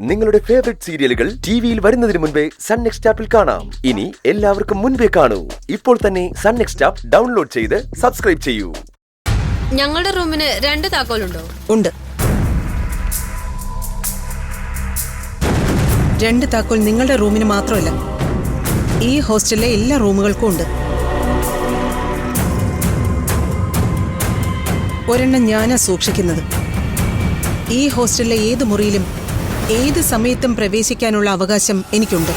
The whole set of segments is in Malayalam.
നിങ്ങളുടെ ഫേവറേറ്റ് സീരിയലുകൾ ടിവിയിൽ വരുന്നതിന് മുൻപേ സൺ നെക്സ്റ്റ് ആപ്പിൽ കാണാം. ഇനി എല്ലാവർക്കും മുൻപേ കാണൂ. ഇപ്പോൾ തന്നെ സൺ നെക്സ്റ്റ് ആപ്പ് ഡൗൺലോഡ് ചെയ്ത് സബ്സ്ക്രൈബ് ചെയ്യൂ. ഞങ്ങളുടെ റൂമിന് 2 താക്കോലുണ്ടോ? ഉണ്ട്. 2 താക്കോൽ നിങ്ങളുടെ റൂമിന് മാത്രമല്ല, ഈ ഹോസ്റ്റലിലെ എല്ലാ റൂമുകൾക്കും ഉണ്ട്. ഒരെണ്ണം ഞാനാ സൂക്ഷിക്കുന്നത്. ഈ ഹോസ്റ്റലിലെ ഏത് മുറിയിലും ഏത് സമയത്തും പ്രവേശിക്കാനുള്ള അവകാശം എനിക്കുണ്ട്.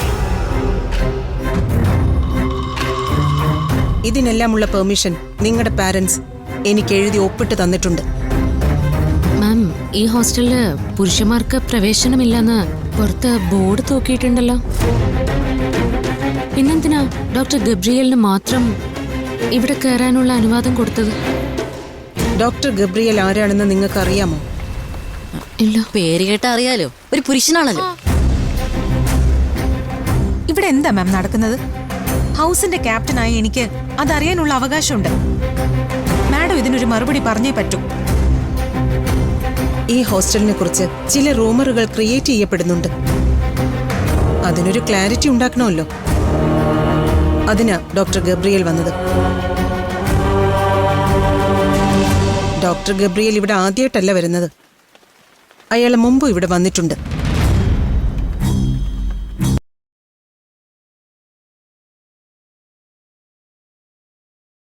ഇതിനെല്ലാമുള്ള പെർമിഷൻ നിങ്ങളുടെ പാരന്റ്സ് എനിക്ക് എഴുതി ഒപ്പിട്ട് തന്നിട്ടുണ്ട്. മാം, ഈ ഹോസ്റ്റലില് പുരുഷന്മാർക്ക് പ്രവേശനമില്ലെന്ന് പുറത്ത് ബോർഡ് തൂക്കിയിട്ടുണ്ടല്ലോ. പിന്നെന്തിനാ ഡോക്ടർ ഗബ്രിയലിന് മാത്രം ഇവിടെ കയറാനുള്ള അനുവാദം കൊടുത്തത്? ഡോക്ടർ ഗബ്രിയൽ ആരാണെന്ന് നിങ്ങൾക്ക് അറിയാമോ? ഇല്ല. പേര് കേട്ട അറിയാലോ, ഒരു പുരുഷനാണല്ലോ. ഇവിടെ എന്താ മാം നടക്കുന്നത്? ഹൗസിന്റെ ക്യാപ്റ്റനായി എനിക്ക് അതറിയാനുള്ള അവകാശമുണ്ട്. മാഡം ഇതിനൊരു മറുപടി പറഞ്ഞേ പറ്റൂ. ഈ ഹോസ്റ്റലിനെ കുറിച്ച് ചില റൂമറുകൾ ക്രിയേറ്റ് ചെയ്യപ്പെടുന്നുണ്ട്. അതിനൊരു ക്ലാരിറ്റി ഉണ്ടാക്കണമല്ലോ. അതിനാ ഡോക്ടർ ഗബ്രിയൽ വന്നത്. ഡോക്ടർ ഗബ്രിയൽ ഇവിടെ ആദ്യമായിട്ടല്ല വരുന്നത്. അയാൾ മുമ്പ് ഇവിടെ വന്നിട്ടുണ്ട്.